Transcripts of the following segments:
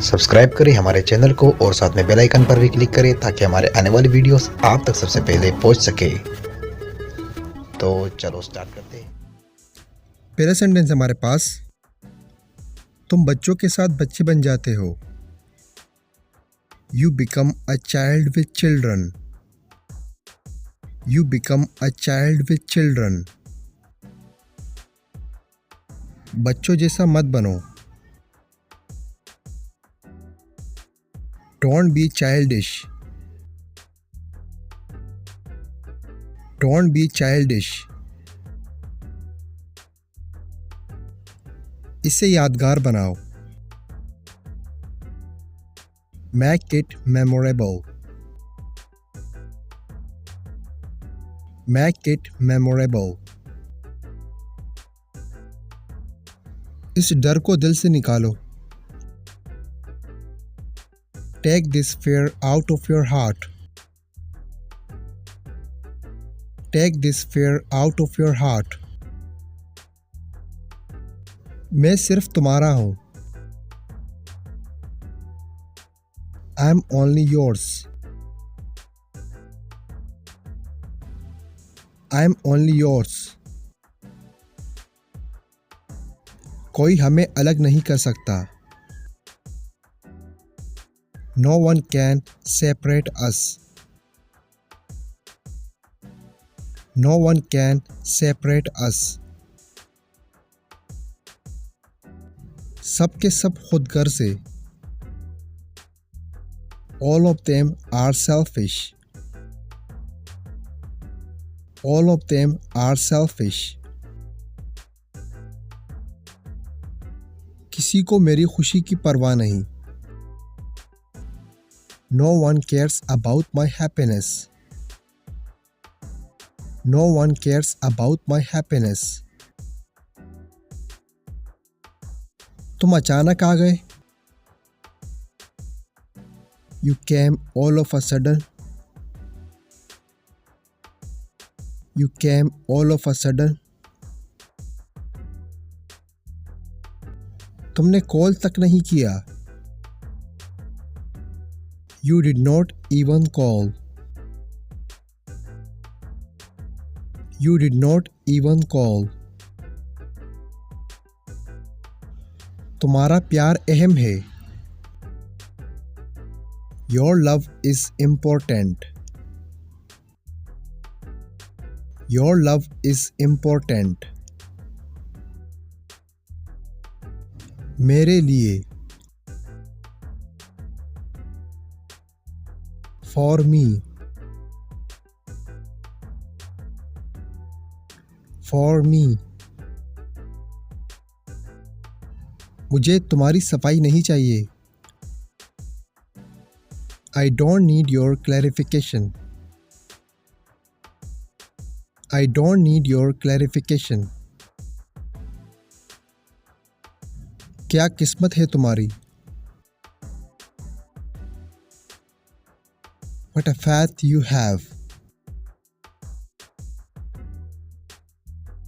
Subscribe करें हमारे channel को और साथ में बेल आइकन पर भी क्लिक करें ताकि हमारे आने वाली वीडियोस आप तक सबसे पहले पहुंच सके। तो चलो स्टार्ट करते हैं। पहला सेंटेंस हमारे पास, तुम बच्चों के साथ बच्चे बन जाते हो। You become a child with children. You become a child with children. बच्चों जैसा मत बनो। Don't be childish. Don't be childish. इसे यादगार बनाओ। Make it memorable. Make it memorable. इस डर को दिल से निकालो। Take this fear out of your heart. Take this fear out of your heart. मैं सिर्फ तुम्हारा हूं। I am only yours. I am only yours. कोई हमें अलग नहीं कर सकता। No one can separate us. No one can separate us. सब के सब खुदगर से। All of them are selfish. All of them are selfish. किसी को मेरी खुशी की परवाह नहीं। No one cares about my happiness. No one cares about my happiness. तुम अचानक आ गए। You came all of a sudden. You came all of a sudden. तुमने कॉल तक नहीं किया। You did not even call. You did not even call. तुम्हारा प्यार अहम है। Your love is important. Your love is important. मेरे लिए। For me. For me. मुझे तुम्हारी सफाई नहीं चाहिए। I don't need your clarification. I don't need your clarification. क्या किस्मत है तुम्हारी। What a faith you have.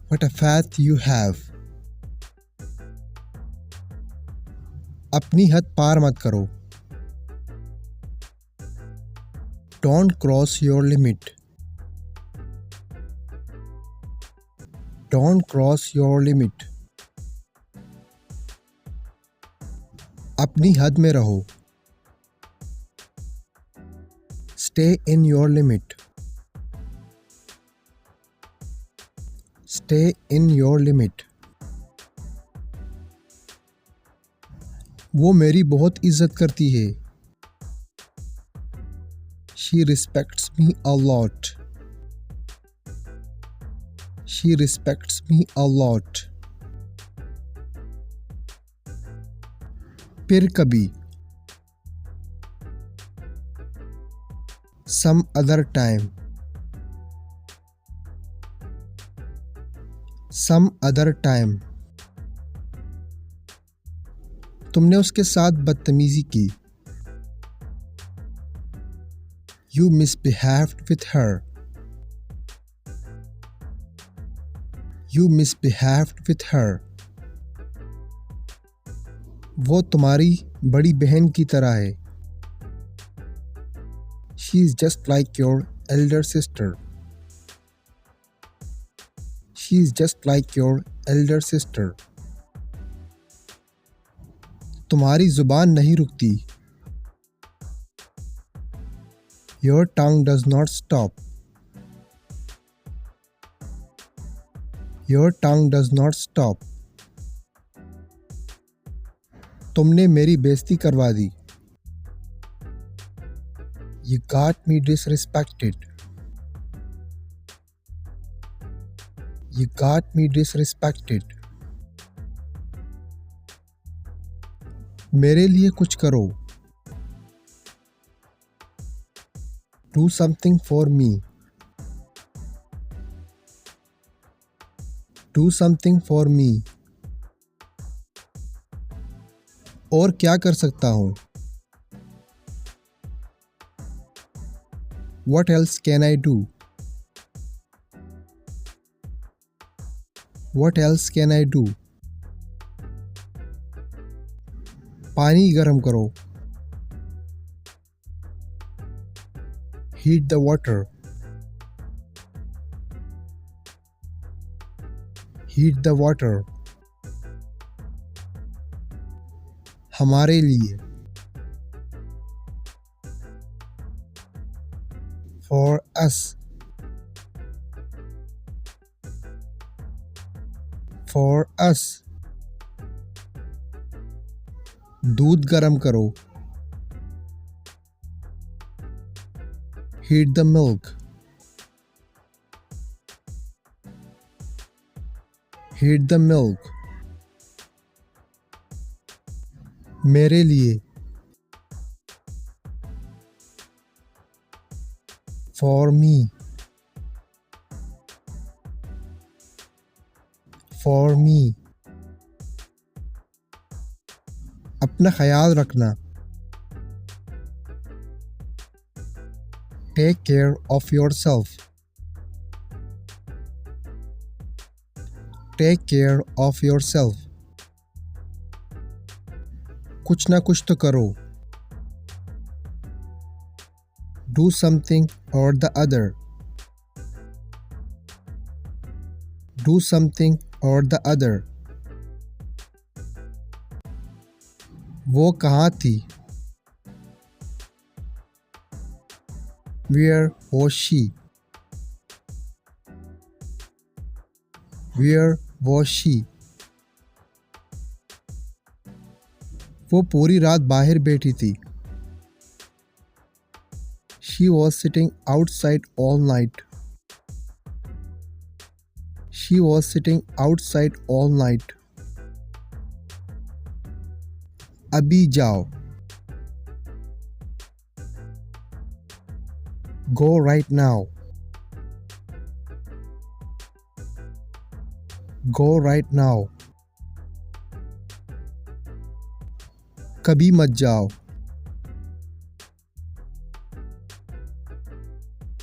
What a faith you have. अपनी हद पार मत करो। Don't cross your limit. Don't cross your limit. अपनी हद में रहो। Stay in your limit. Stay in your limit. वो मेरी बहुत इज्जत करती है। She respects me a lot. She respects me a lot. फिर कभी। Some other time. Some other time. तुमने उसके साथ बदतमीजी की। You misbehaved with her. You misbehaved with her. वो तुम्हारी बड़ी बहन की तरह है। She is just like your Elder sister. She is just like your Elder sister. तुम्हारी जुबान नहीं रुकती। Your tongue does not stop. Your tongue does not stop. तुमने मेरी बेइज्जती करवा दी। You got me disrespected. You got me disrespected. मेरे लिए कुछ करो। Do something for me. Do something for me. और क्या कर सकता हूँ? What else can I do? What else can I do? पानी गर्म करो। Heat the water. Heat the water. हमारे लिए। For us. For us. दूध गर्म करो। Heat the milk. Heat the milk. मेरे लिए। For me. For me. अपना ख्याल रखना। Take care of yourself. Take care of yourself. कुछ ना कुछ तो करो। Do something or the other. Do something or the other. वो कहाँ थी? Where was she? Where was she? वो पूरी रात बाहर बैठी थी। She was sitting outside all night. She was sitting outside all night. अभी जाओ। Go right now. Go right now. कभी मत जाओ।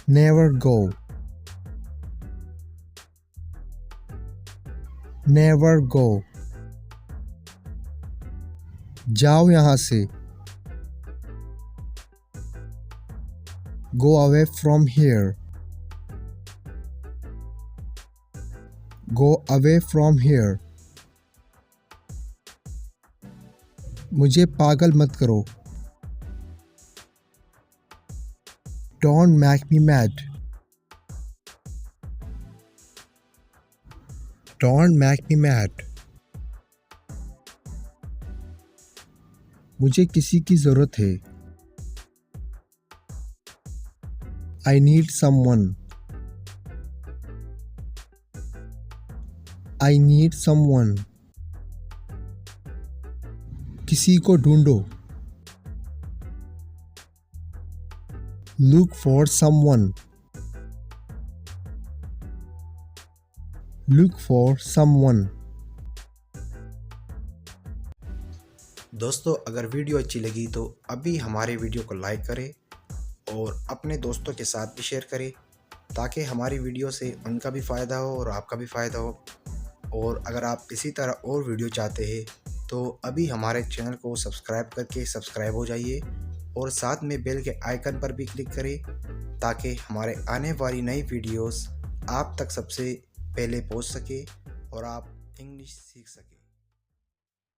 Never go. Never go. जाओ यहाँ से। Go away from here. Go away from here. मुझे पागल मत करो। Don't make me mad. Don't make me mad. मुझे किसी की ज़रूरत है। I need someone. I need someone. किसी को ढूंढो। Look for someone. Look for someone. दोस्तों अगर वीडियो अच्छी लगी तो अभी हमारे वीडियो को लाइक करें और अपने दोस्तों के साथ भी शेयर करें ताकि हमारी वीडियो से उनका भी फ़ायदा हो और आपका भी फ़ायदा हो। और अगर आप इसी तरह और वीडियो चाहते हैं तो अभी हमारे चैनल को सब्सक्राइब करके सब्सक्राइब हो जाइए और साथ में बेल के आइकन पर भी क्लिक करें ताकि हमारे आने वाली नई वीडियोस आप तक सबसे पहले पहुंच सके और आप इंग्लिश सीख सकें।